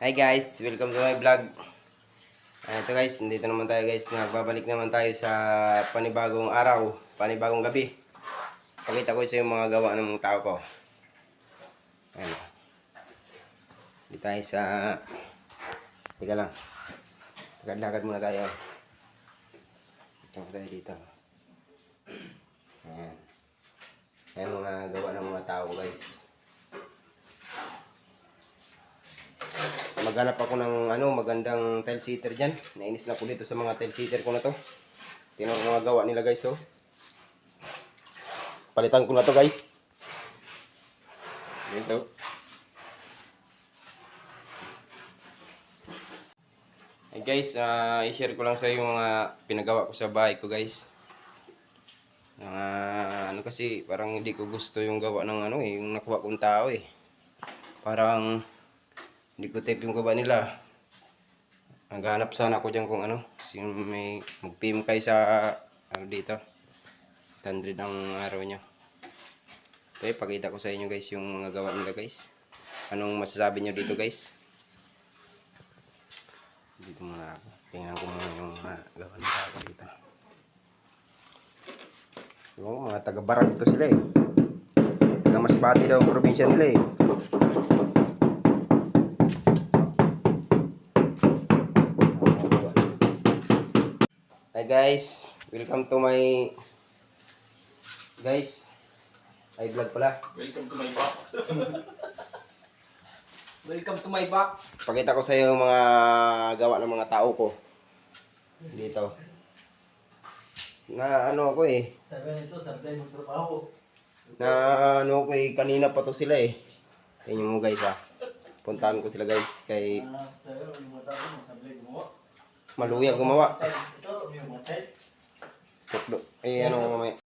Hi guys, welcome to my vlog. Ito guys, nandito naman tayo guys. Nagbabalik naman tayo sa panibagong araw, panibagong gabi. Pakita ko sa yung mga gawa ng tao ko. Ayan. Dito tayo sa... Teka lang. Lakad-lakad muna tayo. Ito tayo dito. Ayan. Ayan mga gawa ng mga tao guys. Maghanap ako ng magandang tile sitter dyan. Nainis na ako dito sa mga tile sitter ko na to. Tingnan ko mga gawa nila guys. Oh. Palitan ko na to guys. Okay, so. Hey guys, i-share ko lang sa iyo mga pinagawa ko sa bahay ko guys. Kasi parang hindi ko gusto yung gawa ng yung nakuha kong tao eh. Parang hindi ko type yung gawa nila. Naghanap sana ako dyan kung may mag-PM kayo sa dito. 100 ang araw nyo. Okay, pakita ko sa inyo guys yung mga gawa nila guys. Anong masasabi nyo dito guys? Dito muna ako. Tingnan ko muna yung mga gawa nila ako dito. Yung mga taga-Barag to sila eh. Taga-Masbate daw ang probinsya nila eh. Hi guys, welcome to my guys. Ay vlog pala. Welcome to my back. Welcome to my back. Pakita ko sa iyo mga gawa ng mga tao ko dito. Na ako eh. Sabi nito, sabi mo trabaho. Na ko eh, kanina pa to sila eh. Tingnan mo guys Puntahan ko sila guys kay Maluyag gumawa. Ito, may mga type. Mamaya.